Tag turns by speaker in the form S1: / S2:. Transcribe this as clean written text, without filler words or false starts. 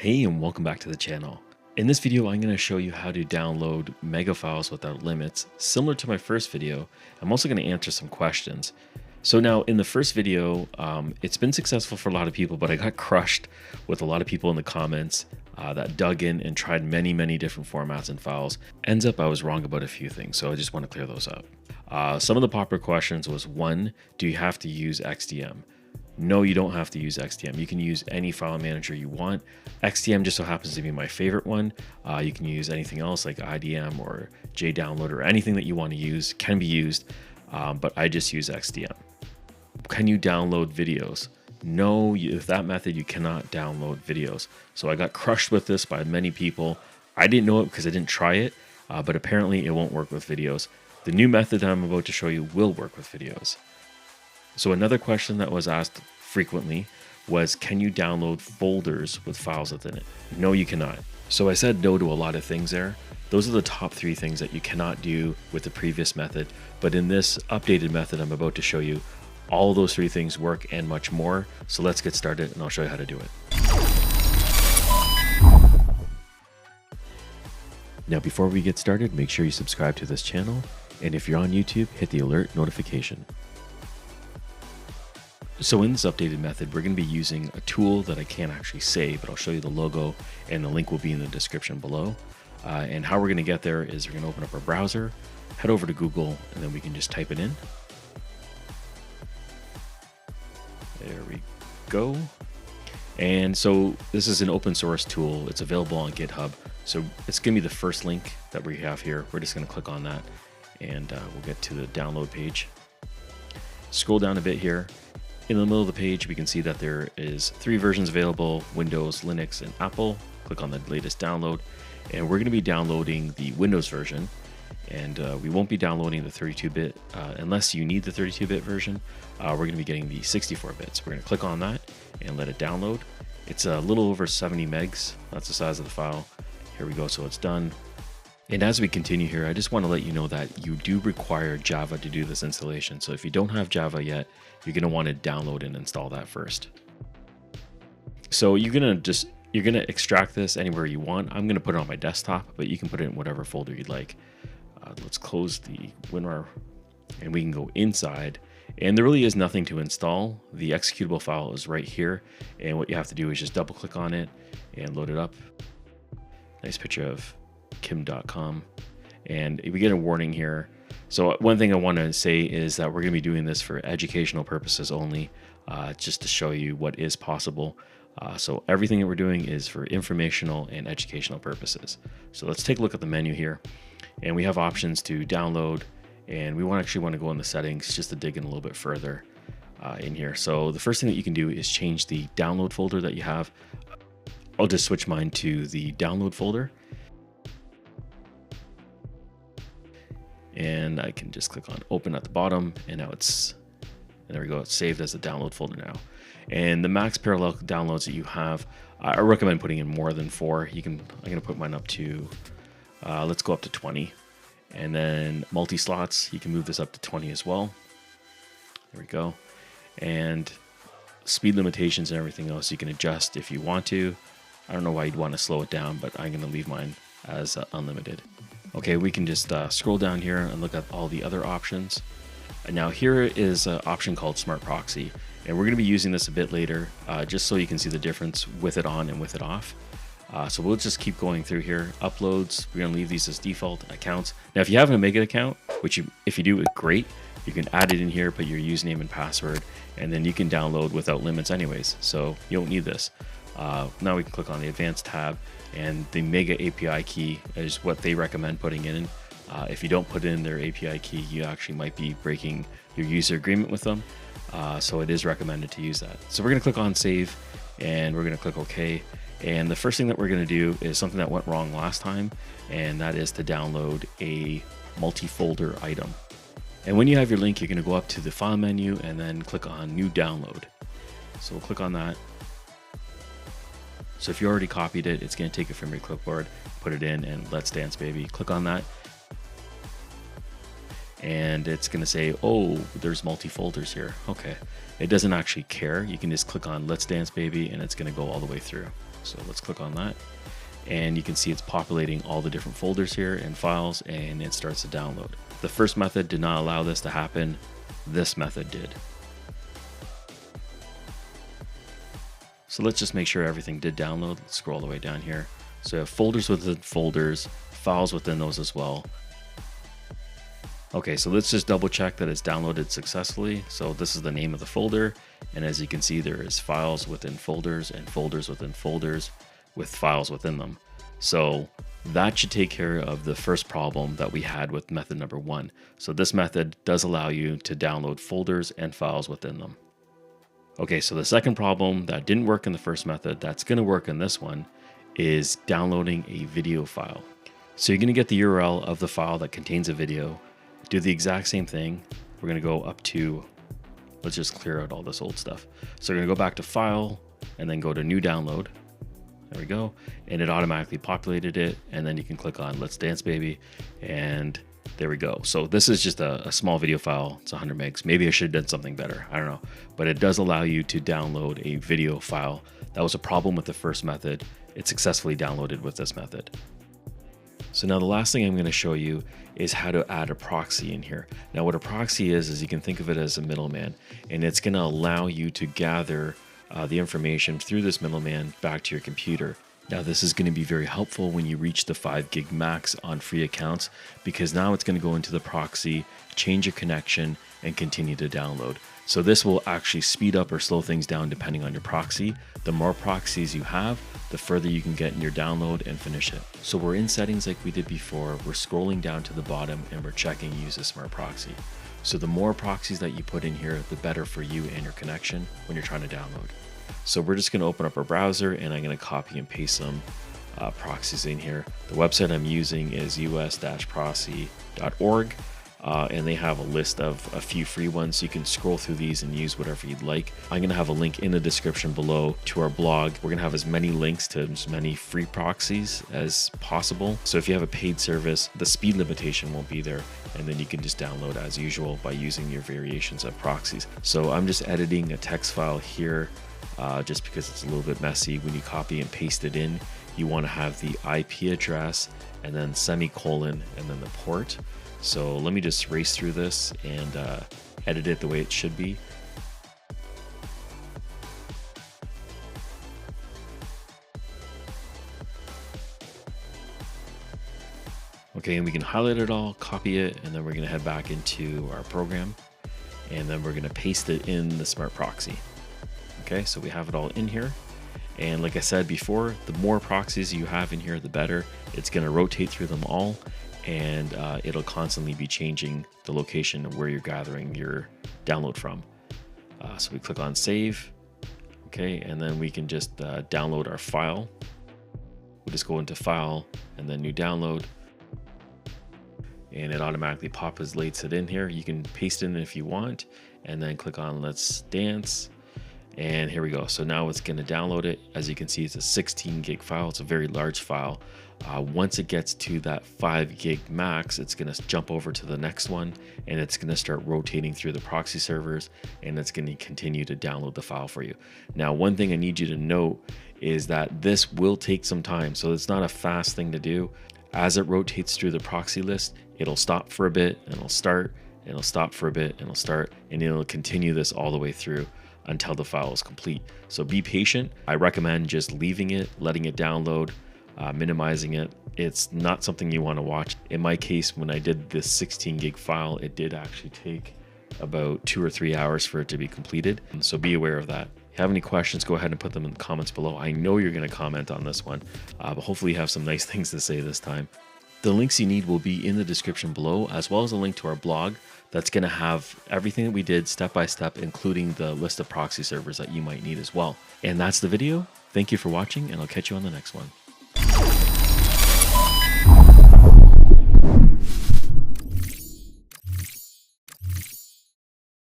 S1: Hey, and welcome back to the channel. In this video, I'm going to show you how to download mega files without limits. Similar to my first video, I'm also going to answer some questions. So now in the first video, it's been successful for a lot of people, but I got crushed with a lot of people in the comments that dug in and tried many different formats and files. Ends up I was wrong about a few things, so I just want to clear those up. Some of the popular questions was, one, do you have to use XDM? No, you don't have to use XDM. You can use any file manager you want. XDM just so happens to be my favorite one. You can use anything else like IDM or JDownload or anything that you want to use can be used, but I just use XDM. Can you download videos? No, with that method, you cannot download videos. So I got crushed with this by many people. I didn't know it because I didn't try it, but apparently it won't work with videos. The new method that I'm about to show you will work with videos. So another question that was asked frequently was, can you download folders with files within it? No, you cannot. So I said no to a lot of things there. Those are the top 3 things that you cannot do with the previous method. But in this updated method I'm about to show you, all those 3 things work and much more. So let's get started and I'll show you how to do it. Now, before we get started, make sure you subscribe to this channel. And if you're on YouTube, hit the alert notification. So in this updated method, we're going to be using a tool that I can't actually say, but I'll show you the logo and the link will be in the description below. And how we're going to get there is we're going to open up our browser, head over to Google, and then we can just type it in. There we go. And so this is an open source tool. It's available on GitHub. So it's going to be the first link that we have here. We're just going to click on that and we'll get to the download page. Scroll down a bit here. In the middle of the page, we can see that there is 3 versions available: Windows, Linux, and Apple. Click on the latest download, and we're going to be downloading the Windows version, and we won't be downloading the 32-bit unless you need the 32-bit version. We're going to be getting the 64-bit. So we're going to click on that and let it download. It's a little over 70 megs. That's the size of the file. Here we go. So it's done. And as we continue here, I just want to let you know that you do require Java to do this installation. So if you don't have Java yet, you're going to want to download and install that first. So you're going to extract this anywhere you want. I'm going to put it on my desktop, but you can put it in whatever folder you'd like. Let's close the WinRAR and we can go inside. And there really is nothing to install. The executable file is right here. And what you have to do is just double click on it and load it up. Nice picture of kim.com, and we get a warning here. So one thing I want to say is that we're going to be doing this for educational purposes only, just to show you what is possible. So everything that we're doing is for informational and educational purposes. So let's take a look at the menu here, and we have options to download, and we actually want to go in the settings just to dig in a little bit further in here. So the first thing that you can do is change the download folder that you have. I'll just switch mine to the download folder. And I can just click on open at the bottom, and now there we go, it's saved as a download folder now. And the max parallel downloads that you have, I recommend putting in more than 4. I'm gonna put mine up to, let's go up to 20. And then multi-slots, you can move this up to 20 as well. There we go. And speed limitations and everything else you can adjust if you want to. I don't know why you'd want to slow it down, but I'm gonna leave mine as unlimited. Okay, we can just scroll down here and look at all the other options. And now here is an option called Smart Proxy, and we're going to be using this a bit later, just so you can see the difference with it on and with it off. So we'll just keep going through here. Uploads, we're going to leave these as default accounts. Now, if you have an Omega account, which if you do, it's great. You can add it in here, put your username and password, and then you can download without limits anyways. So you don't need this. Now we can click on the Advanced tab, and the Mega API key is what they recommend putting in. If you don't put in their API key, you actually might be breaking your user agreement with them. So it is recommended to use that. So we're going to click on Save, and we're going to click OK. And the first thing that we're going to do is something that went wrong last time, and that is to download a multi-folder item. And when you have your link, you're going to go up to the File menu and then click on New Download. So we'll click on that. So if you already copied it, it's going to take it from your clipboard, put it in, and Let's Dance Baby. Click on that. And it's going to say, oh, there's multi-folders here. Okay. It doesn't actually care. You can just click on Let's Dance Baby, and it's going to go all the way through. So let's click on that. And you can see it's populating all the different folders here and files, and it starts to download. The first method did not allow this to happen. This method did. So let's just make sure everything did download. Let's scroll all the way down here. So you have folders within folders, files within those as well. Okay, so let's just double check that it's downloaded successfully. So this is the name of the folder. And as you can see, there is files within folders and folders within folders with files within them. So that should take care of the first problem that we had with method number 1. So this method does allow you to download folders and files within them. Okay, so the second problem that didn't work in the first method that's going to work in this one is downloading a video file. So you're going to get the URL of the file that contains a video, do the exact same thing. We're going to go up to, let's just clear out all this old stuff. So we're going to go back to file and then go to new download. There we go. And it automatically populated it. And then you can click on Let's Dance Baby. And there we go. So this is just a small video file. It's 100 megs. Maybe I should have done something better. I don't know. But it does allow you to download a video file. That was a problem with the first method. It's successfully downloaded with this method. So now the last thing I'm going to show you is how to add a proxy in here. Now what a proxy is you can think of it as a middleman, and it's going to allow you to gather the information through this middleman back to your computer. Now this is going to be very helpful when you reach the 5 gig max on free accounts, because now it's going to go into the proxy, change your connection, and continue to download. So this will actually speed up or slow things down depending on your proxy. The more proxies you have, the further you can get in your download and finish it. So we're in settings like we did before. We're scrolling down to the bottom and we're checking use a smart proxy. So the more proxies that you put in here, the better for you and your connection when you're trying to download. So we're just going to open up our browser and I'm going to copy and paste some proxies in here. The website I'm using is us-proxy.org. And they have a list of a few free ones, so you can scroll through these and use whatever you'd like. I'm going to have a link in the description below to our blog. We're going to have as many links to as many free proxies as possible. So if you have a paid service, the speed limitation won't be there, and then you can just download as usual by using your variations of proxies. So I'm just editing a text file here just because it's a little bit messy. When you copy and paste it in, you want to have the IP address and then semicolon and then the port. So let me just race through this and edit it the way it should be. Okay, and we can highlight it all, copy it, and then we're going to head back into our program, and then we're going to paste it in the smart proxy. Okay, so we have it all in here. And like I said before, the more proxies you have in here, the better. It's going to rotate through them all, and it'll constantly be changing the location of where you're gathering your download from. So we click on save. Okay, and then we can just download our file. We'll just go into file and then new download. And it automatically populates it in here. You can paste it in if you want, and then click on Let's Dance. And here we go. So now it's going to download it. As you can see, it's a 16 gig file. It's a very large file. Once it gets to that 5 gig max, it's going to jump over to the next one, and it's going to start rotating through the proxy servers, and it's going to continue to download the file for you. Now, one thing I need you to note is that this will take some time. So it's not a fast thing to do. As it rotates through the proxy list, it'll stop for a bit and it'll start, and it'll stop for a bit and it'll start, and it'll continue this all the way through until the file is complete. So be patient. I recommend just leaving it, letting it download, minimizing it. It's not something you want to watch. In my case, when I did this 16 gig file, it did actually take about 2 or 3 hours for it to be completed. So be aware of that. If you have any questions, go ahead and put them in the comments below. I know you're going to comment on this one, but hopefully you have some nice things to say this time. The links you need will be in the description below, as well as a link to our blog that's going to have everything that we did step by step, including the list of proxy servers that you might need as well. And that's the video. Thank you for watching, and I'll catch you on the next one.